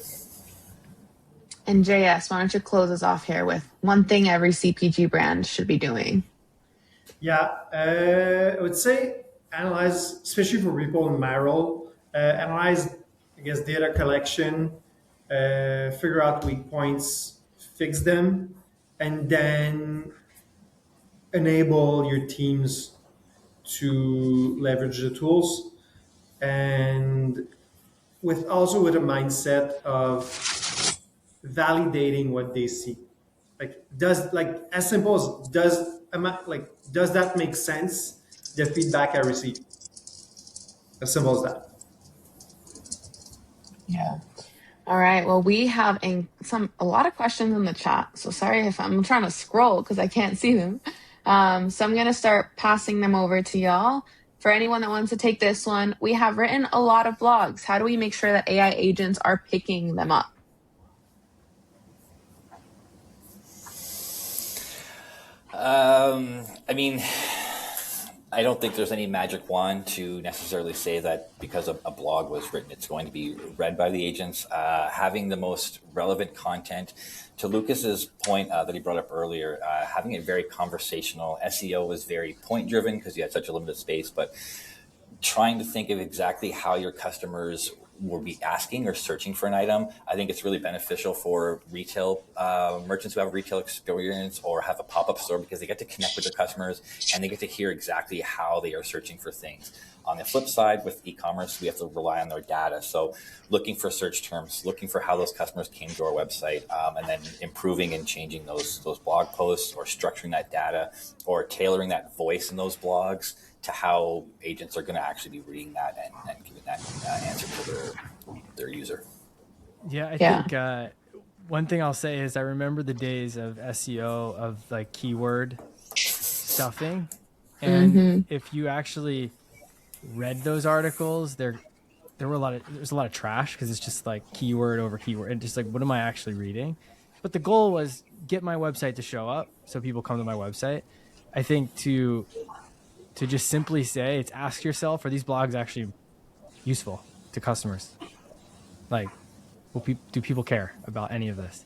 And JS, why don't you close us off here with one thing every CPG brand should be doing? Yeah, I would say analyze, especially for people in my role, analyze, I guess, data collection, figure out weak points, fix them, and then enable your teams to leverage the tools, and with a mindset of validating what they see. As simple as does that make sense? The feedback I receive. As simple as that. Yeah. All right. Well, we have a lot of questions in the chat. So sorry if I'm trying to scroll because I can't see them. So I'm going to start passing them over to y'all. For anyone that wants to take this one, we have written a lot of blogs. How do we make sure that AI agents are picking them up? I don't think there's any magic wand to necessarily say that because a blog was written, it's going to be read by the agents. Having the most relevant content, to Lucas's point that he brought up earlier, having it very conversational. SEO was very point driven because you had such a limited space, but trying to think of exactly how your customers will be asking or searching for an item. I think it's really beneficial for retail merchants who have retail experience or have a pop-up store because they get to connect with their customers and they get to hear exactly how they are searching for things. On the flip side, with e-commerce, we have to rely on their data. So looking for search terms, looking for how those customers came to our website, and then improving and changing those blog posts or structuring that data or tailoring that voice in those blogs to how agents are going to actually be reading that and giving that answer to their user. Yeah, I think one thing I'll say is I remember the days of SEO of like keyword stuffing. And if you actually read those articles, there's a lot of trash because it's just like keyword over keyword and just like, what am I actually reading? But the goal was get my website to show up so people come to my website. I think to just simply say, it's ask yourself, are these blogs actually useful to customers? Like, do people care about any of this?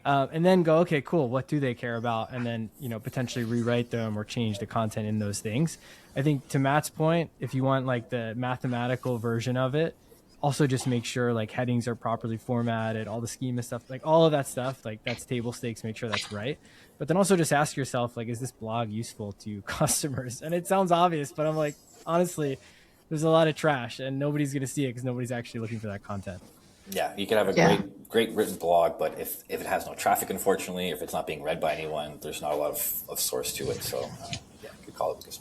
and then go, okay, cool. What do they care about? And then, potentially rewrite them or change the content in those things. I think to Matt's point, if you want like the mathematical version of it, also just make sure like headings are properly formatted, all the schema stuff, like all of that stuff, like that's table stakes, make sure that's right. But then also just ask yourself, like, is this blog useful to customers? And it sounds obvious, but I'm like, honestly, there's a lot of trash and nobody's going to see it because nobody's actually looking for that content. Yeah, you can have a great written blog, but if it has no traffic, unfortunately, if it's not being read by anyone, there's not a lot of source to it. So, good call it.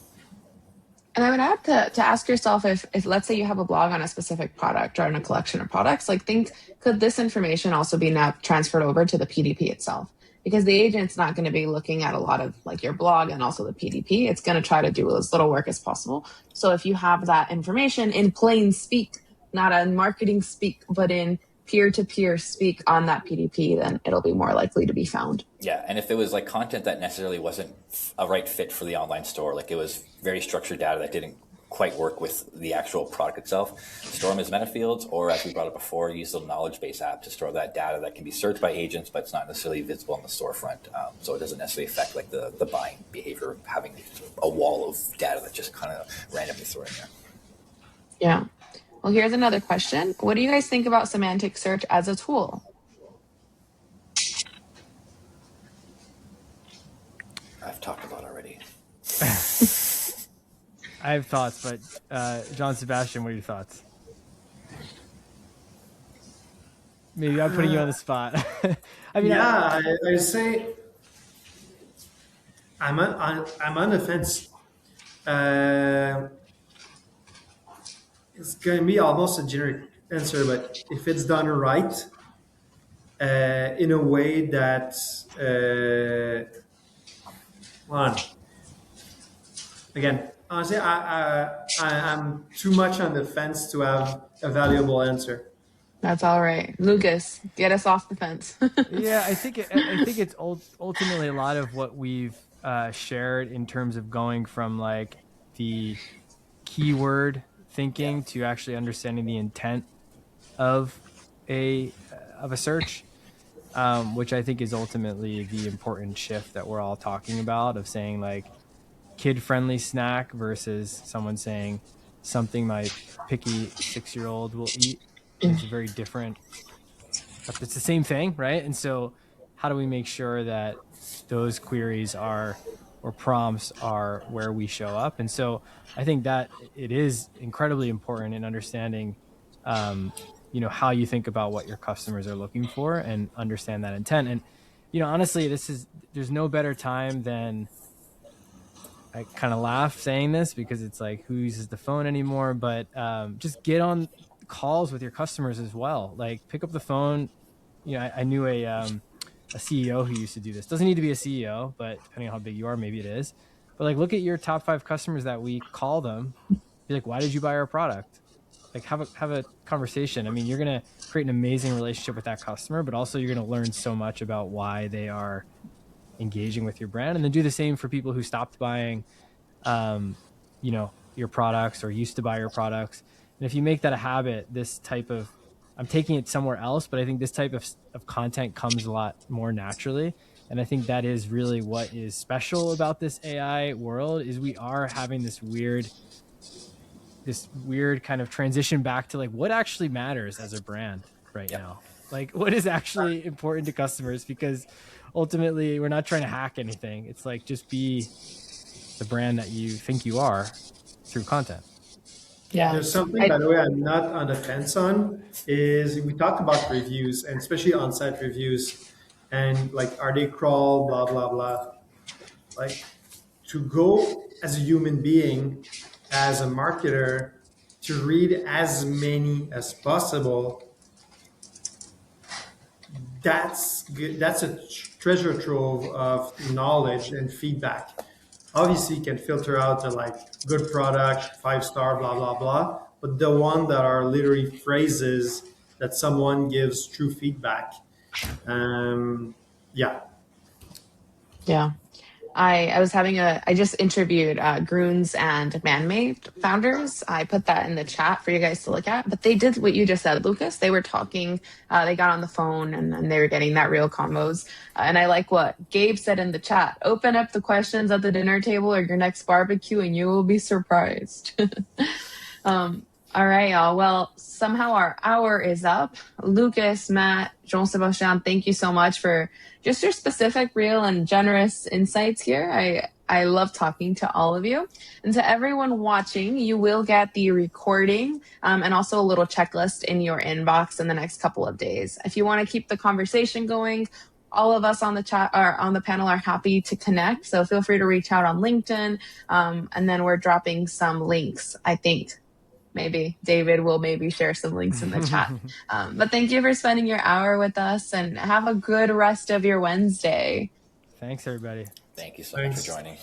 And I would add to ask yourself if let's say you have a blog on a specific product or on a collection of products, like think, could this information also be now transferred over to the PDP itself? Because the agent's not going to be looking at a lot of like your blog and also the PDP. It's going to try to do as little work as possible. So if you have that information in plain speak, not in marketing speak, but in peer-to-peer speak on that PDP, then it'll be more likely to be found. Yeah, and if it was like content that necessarily wasn't a right fit for the online store, like it was very structured data that didn't quite work with the actual product itself, store them as meta fields, or as we brought up before, use the knowledge base app to store that data that can be searched by agents, but it's not necessarily visible in the storefront. So it doesn't necessarily affect like the buying behavior, having a wall of data that just kind of randomly stored in there. Yeah. Well, here's another question. What do you guys think about semantic search as a tool? I've talked about already. I have thoughts, but Jean-Sebastien, what are your thoughts? Maybe I'm putting you on the spot. I say I'm on the fence. It's going to be almost a generic answer, but if it's done right, in a way that, again, honestly, I'm too much on the fence to have a valuable answer. That's all right. Lucas, get us off the fence. Yeah, I think it's ultimately a lot of what we've shared in terms of going from like the keyword thinking to actually understanding the intent of a search, which I think is ultimately the important shift that we're all talking about, of saying like kid-friendly snack versus someone saying something my picky 6-year-old will eat. It's very different, but it's the same thing, right? And so how do we make sure that those queries are, or prompts are, where we show up? And so I think that it is incredibly important in understanding how you think about what your customers are looking for and understand that intent. And honestly, there's no better time than, I kind of laugh saying this because it's like, who uses the phone anymore? But just get on calls with your customers as well. Like pick up the phone. I knew a CEO who used to do this. Doesn't need to be a CEO, but depending on how big you are, maybe it is. But like, look at your top 5 customers that week, call them, be like, why did you buy our product? Like have a conversation. I mean, you're going to create an amazing relationship with that customer, but also you're going to learn so much about why they are engaging with your brand. And then do the same for people who stopped buying, your products or used to buy your products. And if you make that a habit, this type of, I'm taking it somewhere else, but I think this type of content comes a lot more naturally. And I think that is really what is special about this AI world, is we are having this weird kind of transition back to like what actually matters as a brand right now. Like what is actually important to customers, because ultimately we're not trying to hack anything. It's like, just be the brand that you think you are through content. Yeah. There's something, by the way, I'm not on the fence on, is we talked about reviews, and especially on-site reviews, and like, are they crawl, blah, blah, blah. Like, to go as a human being, as a marketer, to read as many as possible, that's good. That's a treasure trove of knowledge and feedback. Obviously, you can filter out the like good product, 5-star, blah, blah, blah. But the one that are literally phrases that someone gives true feedback. Yeah. Yeah. I just interviewed Groons and Manmade founders. I put that in the chat for you guys to look at. But they did what you just said, Lucas. They were talking, they got on the phone and they were getting that real convos. And I like what Gabe said in the chat. Open up the questions at the dinner table or your next barbecue and you will be surprised. All right, y'all. Well, somehow our hour is up. Lucas, Matt, Jean-Sebastien, thank you so much for just your specific, real, and generous insights here. I love talking to all of you. And to everyone watching, you will get the recording and also a little checklist in your inbox in the next couple of days. If you want to keep the conversation going, all of us on the chat or on the panel are happy to connect. So feel free to reach out on LinkedIn. And then we're dropping some links, I think. Maybe David will maybe share some links in the chat. But thank you for spending your hour with us and have a good rest of your Wednesday. Thanks, everybody. Thank you so much for joining.